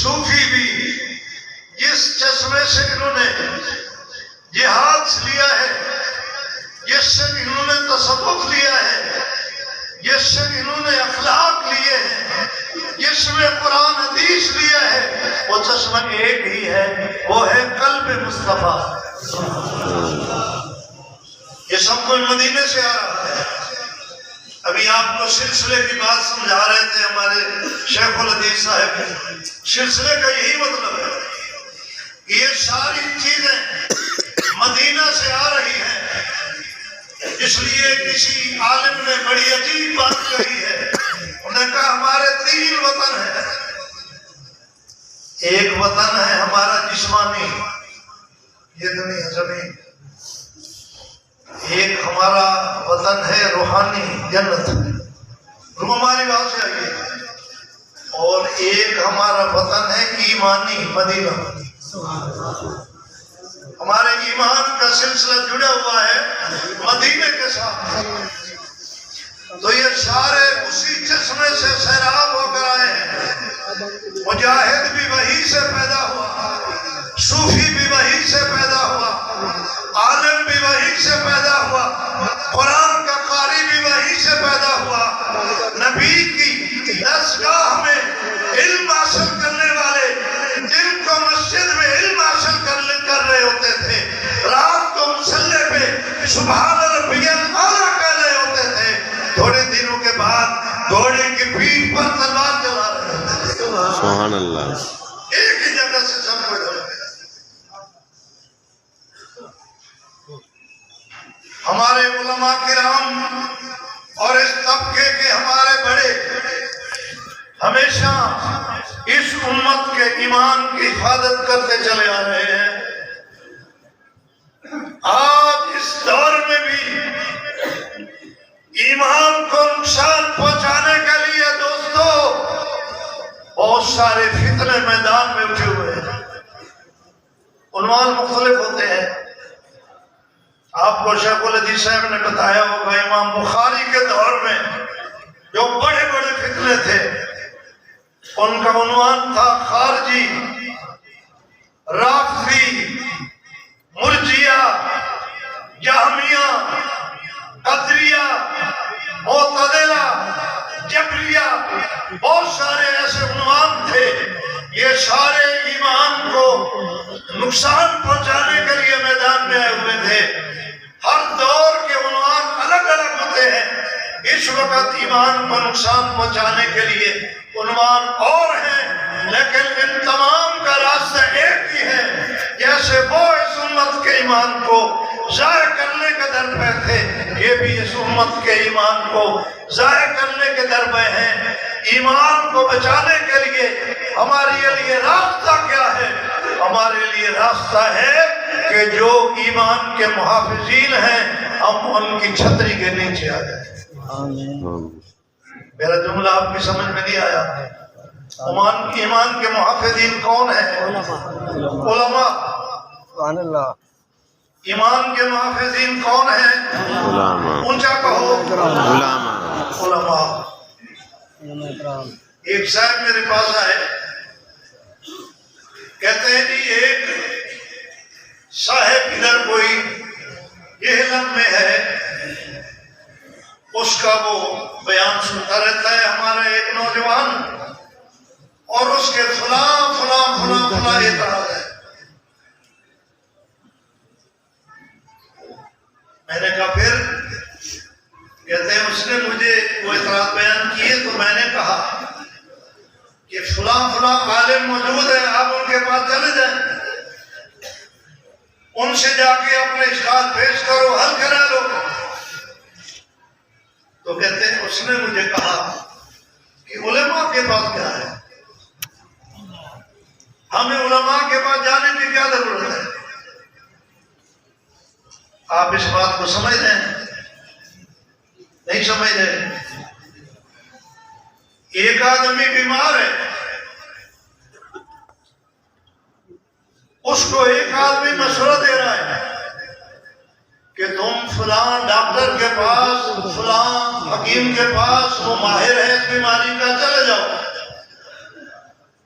صوفی بھی جس چشمے سے انہوں نے جہاد لیا ہے، جس سے انہوں نے تصوف لیا ہے، جس سے انہوں نے اخلاق لیے ہیں، جس میں قرآن حدیث لیا ہے، وہ چشمہ ایک ہی ہے، وہ ہے قلب مصطفیٰ۔ یہ سب کوئی مدینے سے آ رہا ہے۔ ابھی آپ کو سلسلے کی بات سمجھا رہے تھے ہمارے شیخ الحدیث صاحب۔ سلسلے کا یہی مطلب ہے کہ یہ ساری چیزیں مدینہ سے آ رہی ہیں۔ اس لیے کسی عالم نے بڑی عجیب بات کہی ہے، انہوں نے کہا ہمارے 3 وطن ہیں۔ ایک وطن ہے ہمارا جسمانی، یہ دنیا زمین، ایک ہمارا وطن ہے روحانی، جنت، روح ہماری بات سے آئیے، اور ایک ہمارا وطن ہے ایمانی، مدینہ۔ ہمارے ایمان کا سلسلہ جڑا ہوا ہے مدینے کے ساتھ، تو یہ سارے اسی چشمے سے سیراب ہو کر آئے ہیں۔ مجاہد بھی وہی سے پیدا ہوا، صوفی بھی وہی سے پیدا ہوا، عالم بھی وہی سے پیدا ہوا، قرآن کا قاری بھی وہی سے پیدا ہوا۔ نبی کی درسگاہ میں علم حاصل کرنے والے، جن کو مسجد میں علم حاصل کر رہے ہوتے تھے، رات کو مصلی پہ سبحان ربی الاعلیٰ کہہ رہے ہوتے تھے، تھوڑے دنوں کے بعد گھوڑے کی پیٹھ پر تلوار چلا رہے ہوتے تھے۔ سبحان اللہ۔ ایک ہی جگہ سے سب کو ڈھل گیا۔ ہمارے علماء کرام اور اس طبقے کے ہمارے بڑے ہمیشہ اس امت کے ایمان کی حفاظت کرتے چلے آ رہے ہیں۔ آج اس دور میں بھی ایمان کو نقصان پہنچانے کے لیے دوستو بہت سارے فتنے میدان میں اٹھے ہوئے ہیں۔ عنوان مختلف ہوتے ہیں۔ آپ کو شیخ الحدیث صاحب نے بتایا ہوگا امام بخاری کے دور میں جو بڑے بڑے فتنے تھے، ان کا عنوان تھا خارجی، رافضی، مرجیہ، جہمیہ، قدریہ، معتزلہ، جبریہ، بہت سارے ایسے عنوان تھے۔ یہ سارے ایمان کو نقصان پہنچانے کے لیے میدان میں آئے ہوئے تھے۔ ہر دور کے عنوان الگ الگ ہوتے ہیں۔ اس وقت ایمان کو نقصان پہنچانے کے لیے عنوان اور ہیں، لیکن ان تمام کا راستہ ایک ہی ہے۔ جیسے وہ اس امت کے ایمان کو ضائع کرنے کے در پہ تھے، یہ بھی اس امت کے ایمان کو ضائع کرنے کے در پہ ہیں۔ ایمان کو بچانے کے لیے ہمارے لیے راستہ کیا ہے؟ ہمارے لیے راستہ ہے کہ جو ایمان کے محافظین ہیں ہم ان کی چھتری کے نیچے آ جائیں۔ میرا جملہ آپ کی سمجھ میں نہیں آیا؟ ایمان کے محافظین کون ہیں؟ علماء۔ سبحان اللہ۔ ایمان کے محافظین کون ہیں؟ علماء۔ اونچا کہو۔ علماء۔ علماء۔ ایک صاحب میرے پاس آئے، کہتے ہیں جی ایک صاحب ادھر کوئی جہلم میں ہے، اس کا وہ بیان سنتا رہتا ہے ہمارا ایک نوجوان، اور اس کے فلاں فلاں فلاں فلاں اعتراض ہے۔ میں نے کہا پھر؟ کہتے ہیں اس نے مجھے وہ اعتراض بیان کیے تو میں نے کہا کہ فلاں فلاں عالم موجود ہے، آپ ان کے پاس چلے جائیں، ان سے جا کے اپنے اشکال پیش کرو، حل کرا لو۔ تو کہتے ہیں اس نے مجھے کہا کہ علماء کے پاس کیا ہے، ہمیں علماء کے پاس جانے کی کیا ضرورت ہے؟ آپ اس بات کو سمجھ رہے ہیں؟ نہیں سمجھ رہے؟ ایک آدمی بیمار ہے، اس کو ایک آدمی مشورہ دے رہا ہے کہ تم فلاں ڈاکٹر کے پاس، فلاں حکیم کے پاس، وہ ماہر ہے اس بیماری کا، چلے جاؤ۔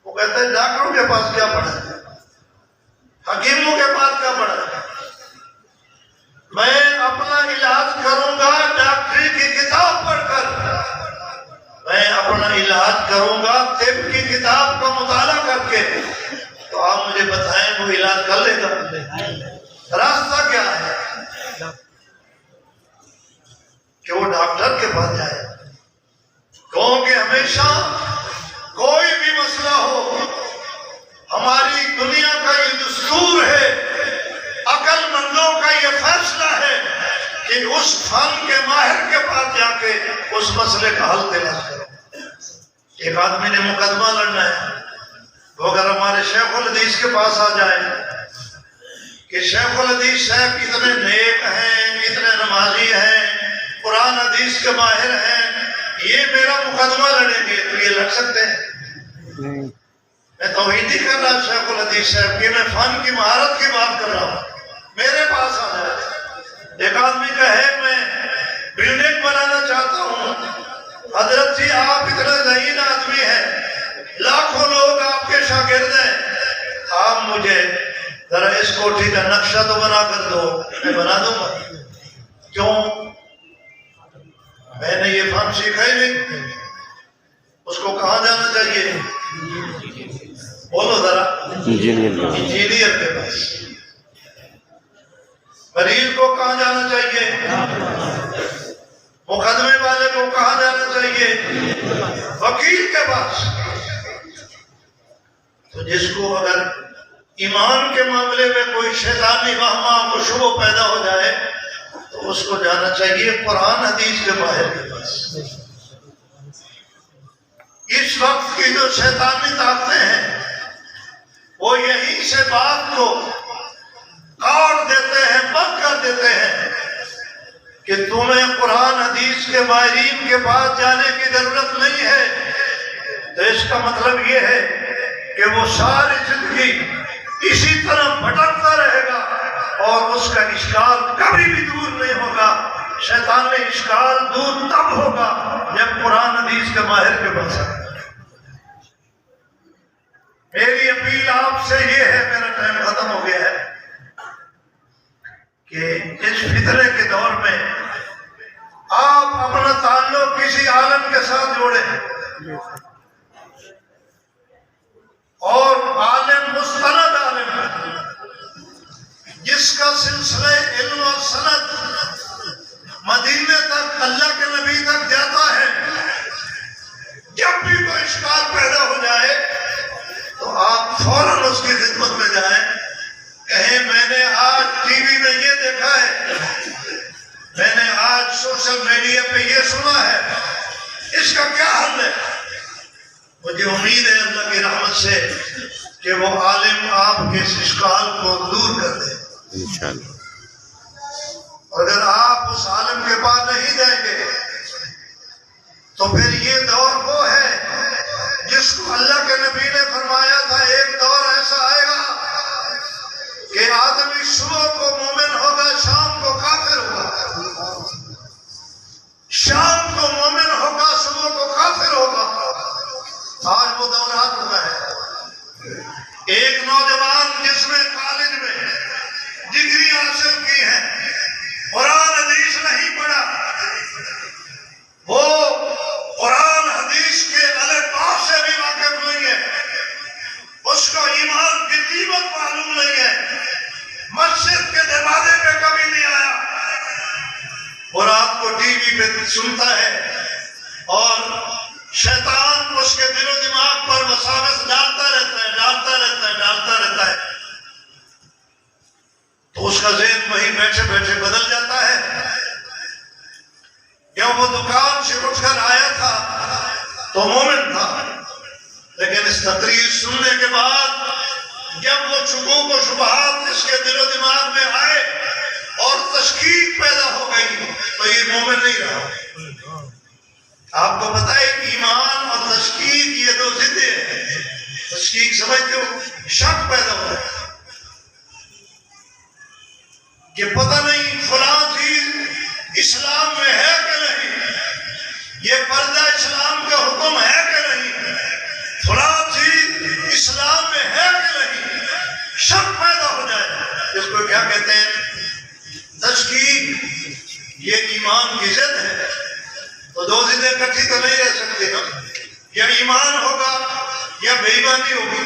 وہ کہتے ہیں ڈاکٹروں کے پاس کیا پڑھا ہے، حکیموں کے پاس کیا پڑھا ہے؟ میں اپنا علاج کروں گا ڈاکٹری کی کتاب پڑھ کر، میں اپنا علاج کروں گا طب کی کتاب کا مطالعہ کر کے، تو آپ مجھے بتائیں وہ علاج کر لے گا؟ راستہ کیا ہے کہ وہ ڈاکٹر کے پاس جائے؟ کیونکہ ہمیشہ کوئی بھی مسئلہ ہو، ہماری دنیا کا یہ دستور ہے، عقل مندوں کا یہ فیصلہ ہے کہ اس فن کے ماہر کے پاس جا کے اس مسئلے کا حل تلاش کرو۔ ایک آدمی نے مقدمہ لڑنا ہے، وہ اگر ہمارے شیخ الحدیث کے پاس آ جائے کہ شیخ الحدیث صاحب اتنے نیک ہیں، اتنے نمازی ہیں، قرآن حدیث کے ماہر ہیں، یہ میرا مقدمہ لڑیں گے، تو یہ لڑ سکتے ہیں؟ میں توحید ہی کر رہا شیخ الحدیث صاحب کی، میں فن کی مہارت کی بات کر رہا ہوں، میرے پاس آ جائے۔ ایک آدمی کہے میں بلڈنگ بنانا چاہتا ہوں، حضرت جی آپ اتنا ذہین آدمی ہیں، لاکھوں لوگ آپ کے شاگرد ہیں، آپ مجھے ذرا اس کوٹھی کا نقشہ تو بنا کر دو، میں بنا دوں گا۔ کیوں؟ میں نے یہ فن سیکھا ہی نہیں۔ اس کو کہاں جانا چاہیے؟ بولو ذرا، انجینئر کے پاس۔ مریض کو کہاں جانا چاہیے؟ مقدمے والے کو کہاں جانا چاہیے؟ وکیل کے پاس۔ تو جس کو اگر ایمان کے معاملے میں کوئی شیطانی وہمہ کو شبہ پیدا ہو جائے تو اس کو جانا چاہیے قرآن حدیث کے ماہر کے پاس۔ اس وقت کی جو شیطانی طاقتیں ہیں وہ یہیں سے بات کو کاٹ دیتے ہیں، بند کر دیتے ہیں کہ تمہیں قرآن حدیث کے ماہرین کے پاس جانے کی ضرورت نہیں ہے۔ تو اس کا مطلب یہ ہے کہ وہ ساری زندگی اسی طرح بھٹکتا رہے گا اور اس کا اشکال کبھی بھی دور نہیں ہوگا۔ شیطان نے اشکال دور تب ہوگا جب قرآن حدیث کے ماہر کے پاس آئے۔ میری اپیل آپ سے یہ ہے، میرا ٹائم ختم ہو گیا ہے، کہ اس فتنے کے دور میں آپ اپنا تعلق کسی عالم کے ساتھ جوڑیں، اور عالم مستند عالم جس کا سلسلہ علم اور سند مدینے تک اللہ کے نبی تک جاتا ہے، جب بھی کوئی اشکال پیدا ہو جائے تو آپ فوراً اس کی خدمت میں جائیں، کہیں میں نے آج ٹی وی میں یہ دیکھا ہے، میں نے آج سوشل میڈیا پہ یہ سنا ہے، اس کا کیا حل ہے؟ مجھے امید ہے اللہ کی رحمت سے کہ وہ عالم آپ کے اس اشکال کو دور کر دے انشاءاللہ۔ اگر آپ اس عالم کے پاس نہیں جائیں گے تو پھر یہ دور وہ ہے جس کو اللہ کے نبی نے فرمایا تھا، ایک دور ایسا آئے گا کہ آدمی صبح کو مومن ہوگا، شام کو کافر ہوگا، شام کو مومن ہوگا، صبح کو کافر ہوگا۔ آج وہ دور آ چکا ہے۔ ایک نوجوان جس نے کالج میں ڈگری حاصل کی ہے، قرآن حدیث نہیں پڑھا، وہ قرآن حدیث کے الفاظ سے بھی واقف نہیں ہے، اس کو ایمان کی قیمت معلوم نہیں ہے، مسجد کے دروازے پہ کبھی نہیں آیا، وہ رات کو ٹی وی پہ سنتا ہے اور شیطان اس کے دل و دماغ پر وساوس ڈالتا رہتا ہے، ڈالتا رہتا ہے، ڈالتا رہتا ہے، تو اس کا ذہن وہیں بیٹھے بیٹھے بدل جاتا ہے۔ یا وہ دکان سے اٹھ کر آیا تھا تو مومن تھا، لیکن اس تقریر سننے کے بعد جب وہ شکوک و شبہات اس کے دل و دماغ میں آئے اور تشکیک پیدا ہو گئی تو یہ مومن نہیں رہا۔ آپ کو پتہ ہے کہ ایمان اور تشکیک یہ دو ضدیں ہیں۔ تشکیک سمجھتے ہو؟ شک پیدا ہو ہے کہ پتہ نہیں فلاں چیز اسلام میں ہے کہ نہیں، یہ پردہ اسلام کا حکم ہے کہ نہیں، فلاں چیز کیا کہتے ہیں تشکیک یہ ایمان کی ضد ہے. تو دو ضدیں اکٹھی تو نہیں رہ سکتی نا. یا ایمان ہوگا یا بے ایمانی ہوگی.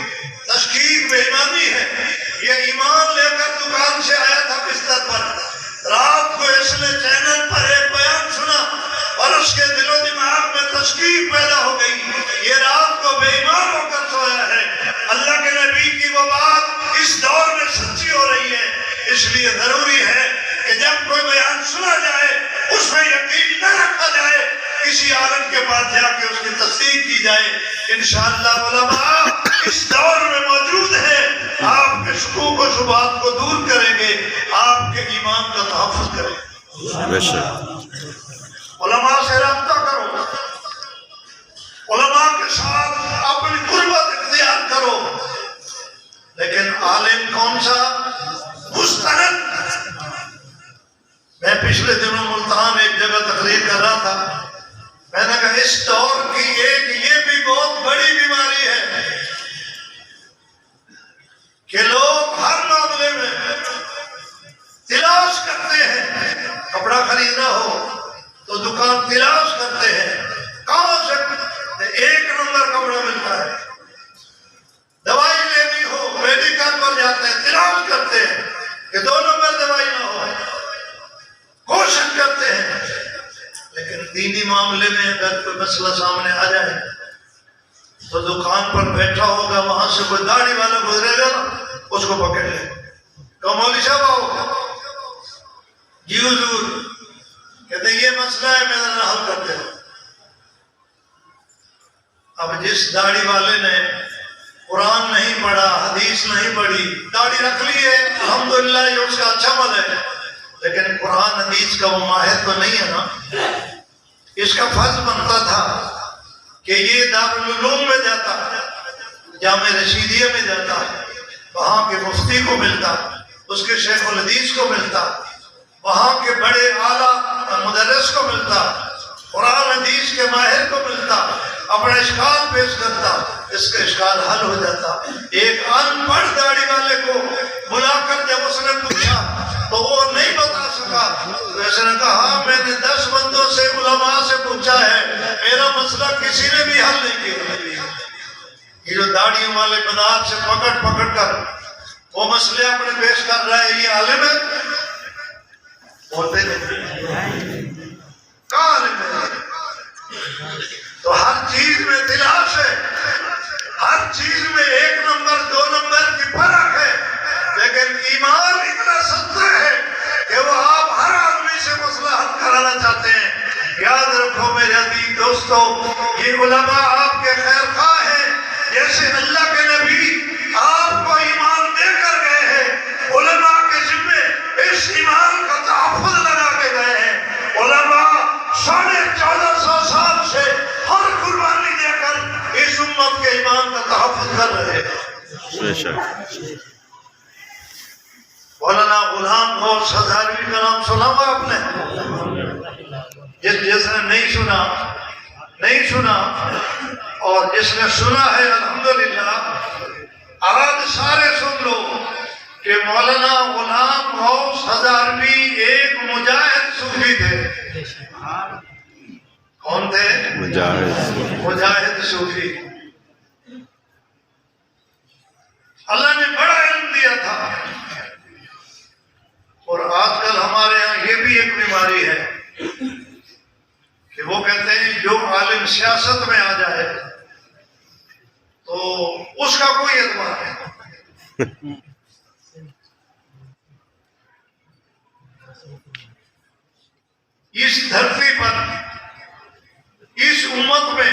تشکیک بے ایمانی ہے. یہ ایمان لے کر دکان سے آیا تھا بستر پر, رات کو اس نے چینل پر ایک بیان سنا اور اس کے دل و دماغ میں تشکیک پیدا ہو گئی. یہ رات کو بے ایمان ہو کر سویا ہے. اللہ کے نبی کی وہ بات اس دور میں سچی ہو رہی ہے. اس لیے ضروری ہے کہ جب کوئی بیان سنا جائے اس میں یقین نہ رکھا جائے, کسی عالم کے پاس جا کے اس کی تصدیق کی جائے. انشاءاللہ علماء اس دور میں موجود ہے, آپ کے شکوک و شبہات کو دور کریں گے, آپ کے ایمان کا تحفظ کریں گے. بے شک. علماء سے رابطہ کرو, علماء کے ساتھ اپنی قربت اختیار کرو. لیکن عالم کون سا؟ مستند. میں پچھلے دنوں ملتان ایک جگہ تقریر کر رہا تھا. میں نے کہا اس دور کی ایک یہ بھی بہت بڑی بیماری ہے کہ لوگ ہر معاملے میں تلاش کرتے ہیں. کپڑا خریدنا ہو تو دکان تلاش کرتے ہیں کہاں سے ایک نمبر کپڑا ملتا ہے. دوائی لینی ہو میڈیکل پر جاتے ہیں, تلاش کرتے ہیں کہ 2 نمبر دوائی نہ ہو, کوشش کرتے ہیں. لیکن دینی معاملے میں اگر کوئی مسئلہ سامنے آ جائے تو دکان پر بیٹھا ہوگا, وہاں سے کوئی داڑھی والا گزرے گا نا, اس کو پکڑ لے, کہ مولوی صاحب آؤ, جی حضور, کہتے ہیں یہ مسئلہ ہے, میرا حل کرتے ہو. اب جس داڑھی والے نے قرآن نہیں پڑھا, حدیث نہیں پڑھی, داڑھی رکھ لی ہے, الحمدللہ یہ اس کا اچھا عمل ہے, لیکن قرآن حدیث کا وہ ماہر تو نہیں ہے نا. اس کا فرض بنتا تھا کہ یہ دارالعلوم میں جاتا, جامع رشیدیہ میں جاتا, وہاں کے مفتی کو ملتا, اس کے شیخ الحدیث کو ملتا, وہاں کے بڑے اعلیٰ مدرس کو ملتا, قرآن حدیث کے ماہر کو ملتا, اپنا اشکال پیش کرتا, اس کا اشکال حل ہو جاتا. ایک ان پڑھ داڑھی والے کو بلا کر جب اس نے پوچھا تو وہ نہیں بتا سکا, تو اس نے کہا ہاں میں نے 10 بندوں سے علماء سے پوچھا ہے, میرا مسئلہ کسی نے بھی حل نہیں کیا. یہ جو داڑھیوں والے بازار سے پکڑ کر وہ مسئلے اپنے پیش کر رہا ہے, یہ عالم ہے؟ ہوتے نہیں. کہاں عالم ہے؟ تو ہر چیز میں تلاش ہے, ہر چیز میں 1 نمبر 2 نمبر کی فرق ہے. لیکن ایمان اتنا سچا ہے کہ وہ آپ ہر آدمی سے مسئلہ حل کرانا چاہتے ہیں. یاد رکھو میرے عزیز دوستو, یہ علماء آپ کے خیر خواہ ہیں. جیسے اللہ کے نبی آپ کو ایمان دے کر گئے ہیں, علماء کے ذمے اس ایمان کا تحفظ لگا کے گئے ہیں. علماء 1450 سال سے ہر قربانی دے کر اس امت کے ایمان کا تحفظ کر رہے ہیں. بے شک. مولانا غلام غوث ہزاروی کا نام سنا ہوا آپ نے؟ جس نے نہیں سنا اور جس نے سنا ہے الحمدللہ, آج سارے سن لو کہ مولانا غلام غوث ہزاروی ایک مجاہد صوفی تھے. کون تھے؟ مجاہد صوفی. اللہ نے بڑا علم دیا تھا. اور آج کل ہمارے ہاں یہ بھی ایک بیماری ہے کہ وہ کہتے ہیں جو عالم سیاست میں آ جائے تو اس کا کوئی اعتبار نہیں. اس دھرتی پر اس امت میں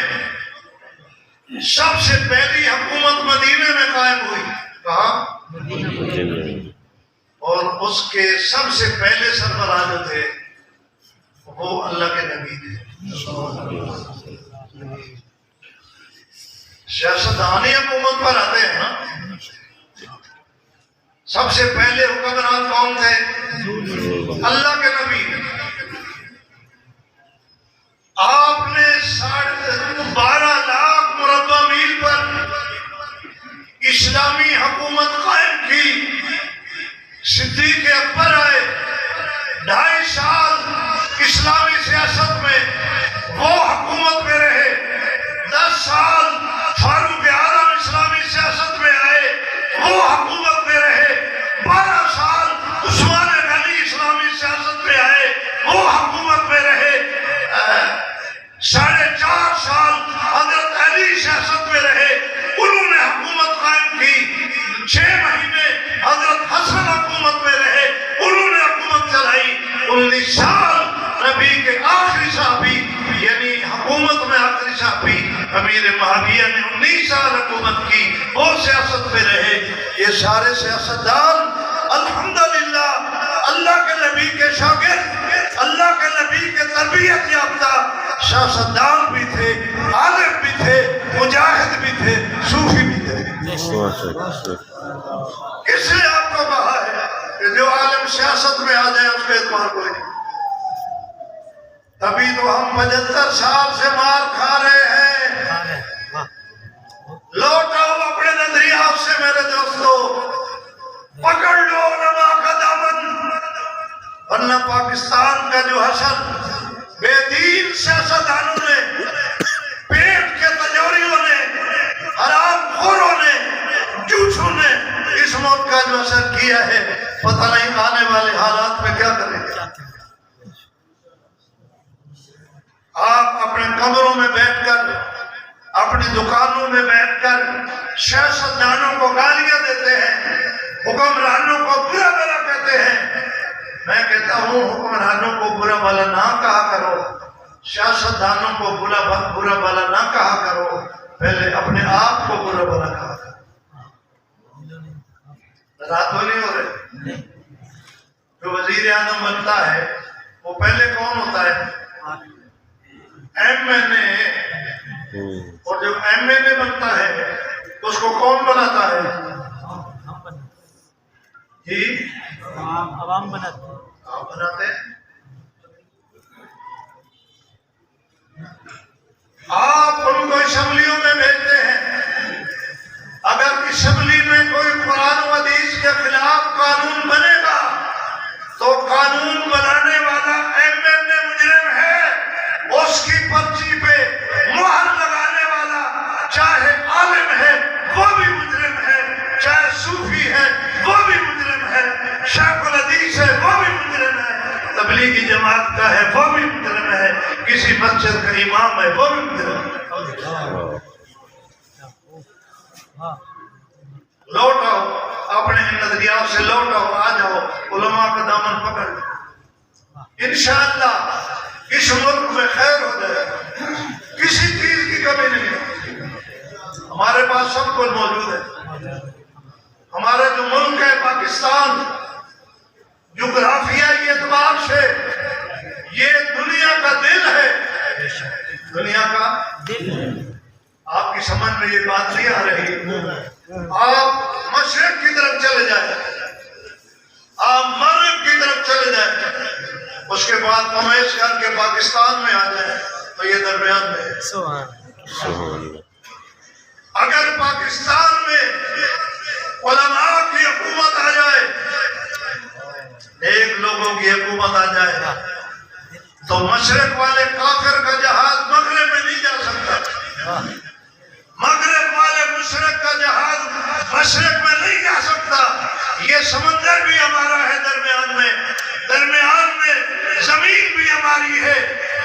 سب سے پہلی حکومت مدینے میں قائم ہوئی. کہاں؟ اور اس کے سب سے پہلے سربراہ جو تھے وہ اللہ کے نبی تھے. سیاستدانی حکومت پر آتے ہیں نا, سب سے پہلے حکمران کون تھے؟ اللہ کے نبی. آپ نے 12 لاکھ مربع میل پر اسلامی حکومت قائم کی. صدیق اکبر آئے، 2.5 سال اسلامی سیاست میں وہ حکومت میں رہے، 10 سال فاروق اعظم اسلامی سیاست میں آئے، وہ حکومت میں رہے، 12 سال عثمان غنی اسلامی سیاست میں آئے، وہ حکومت میں رہے، 4.5 سال حضرت علی سیاست میں رہے، انہوں نے حکومت قائم کی، 6 مہینے حضرت حسن حکومت میں رہے، انہوں نے حکومت چلائی، 19 سال نبی کے آخری صحابی یعنی حکومت میں آخری صحابی امیر معاویہ نے 19 سال حکومت کی، وہ سیاست میں رہے۔ یہ سارے سیاستدان الحمدللہ اللہ کے نبی کے شاگرد، اللہ کے نبی کے تربیت یافتہ سیاستدان بھی تھے، عالم بھی تھے، مجاہد بھی تھے، صوفی بھی تھے۔ اس لیے آپ کو کہا ہے کہ جو عالم سیاست میں آ جائے اس کے اعتبار کوئی نہیں۔ تبھی تو ہم 75 سال سے مار کھا رہے ہیں۔ لوٹ آؤ اپنے نظریات سے میرے دوستو، پکڑ لو علماء کا دامن، ورنہ پاکستان کا جو حشر بے دین سیاستدانوں نے، پیٹ کے تجوریوں نے، حرام خوروں نے، جھوٹوں نے اس موت کا جو اثر کیا ہے، پتہ نہیں آنے والے حالات میں کیا کریں گے۔ آپ اپنے کمروں میں بیٹھ کر، اپنی دکانوں میں بیٹھ کر سیاستدانوں کو گالیاں دیتے ہیں، حکمرانوں کو برا بھلا کہتے ہیں۔ میں کہتا ہوں حکمرانوں کو برا بھلا نہ کہا کرو، سیاستدانوں کو برا بھلا نہ کہا کرو، پہلے اپنے آپ کو برا بھلا کہا کرو۔ رات ہو نہیں ہو رہے؟ جو وزیر اعظم بنتا ہے وہ پہلے کون ہوتا ہے؟ MNA۔ اور جب MNA بنتا ہے تو اس کو کون بناتا ہے؟ جی عوام بناتے ہیں۔ آپ بناتے ہیں۔ آپ ان کو اسمبلیوں میں بھیجتے ہیں، اگر اسمبلی میں کوئی قرآن و حدیث کے خلاف قانون بنے گا تو قانون بنانے والا MNA مجرم ہے، اس کی پرچی پہ مہر لگانے والا چاہے عالم ہے وہ بھی مجرم ہے، چاہے صوفی ہے وہ بھی مجرم ہے، شیخ الحدیث ہے وہ بھی مجرم ہے، تبلیغی جماعت کا ہے وہ بھی مجرم ہے، کسی مسجد کا امام ہے وہ بھی مجرم ہے۔ لوٹ آؤ اپنے نظریات سے، لوٹ آؤ، آ جاؤ، علماء کا دامن پکڑ لو، انشاءاللہ اس ملک میں خیر ہو جائے، کسی چیز کی کمی نہیں ہے، ہمارے پاس سب کچھ موجود ہے۔ ہمارا جو ملک ہے پاکستان، جغرافیائی اعتبار سے یہ دنیا کا دل ہے، دنیا کا دل۔ آپ کی سمجھ میں یہ بات نہیں آ رہی؟ آپ مشرق کی طرف چلے جائیں، آپ مغرب کی طرف چلے جائیں، اس کے بعد تمیز کر کے پاکستان میں آ جائیں تو یہ درمیان میں ہے۔ اگر پاکستان میں علماء کی حکومت آ جائے، ایک لوگوں کی حکومت آ جائے تو مشرق والے کافر کا جہاز مغرب میں نہیں جا سکتا، مغرب والے مشرق کا جہاز مشرق میں نہیں جا سکتا۔ یہ سمندر بھی ہمارا ہے، درمیان میں زمین بھی ہماری ہے،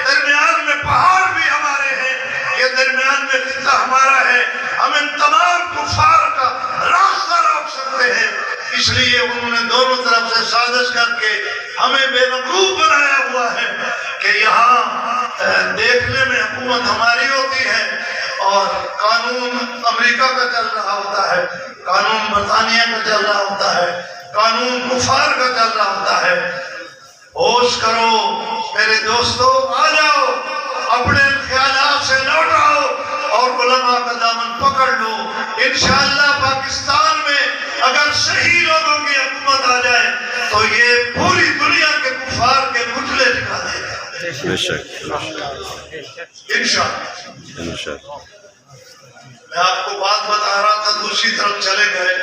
درمیان میں پہاڑ بھی ہمارے ہیں، یہ درمیان میں خطہ ہمارا ہے، ہم ان تمام کفار کا راستہ روک سکتے ہیں۔ اس لیے انہوں نے دونوں طرف سے سازش کر کے ہمیں بے وقوف بنایا ہوا ہے کہ یہاں دیکھنے میں حکومت ہماری ہوتی ہے اور قانون امریکہ کا چل رہا ہوتا ہے، قانون برطانیہ کا چل رہا ہوتا ہے، قانون کفار کا چل رہا ہوتا ہے۔ ہوش کرو میرے دوستو، آ جاؤ، اپنے خیالات سے لوٹ آؤ اور علماء کا دامن پکڑ لو۔ انشاءاللہ پاکستان میں اگر صحیح لوگوں کی حکومت آ جائے تو یہ پوری دنیا کے کفار کے پتلے دکھا دے گا، بے شک انشاءاللہ۔ میں آپ کو بات بتا رہا تھا، دوسری طرف چلے گئے۔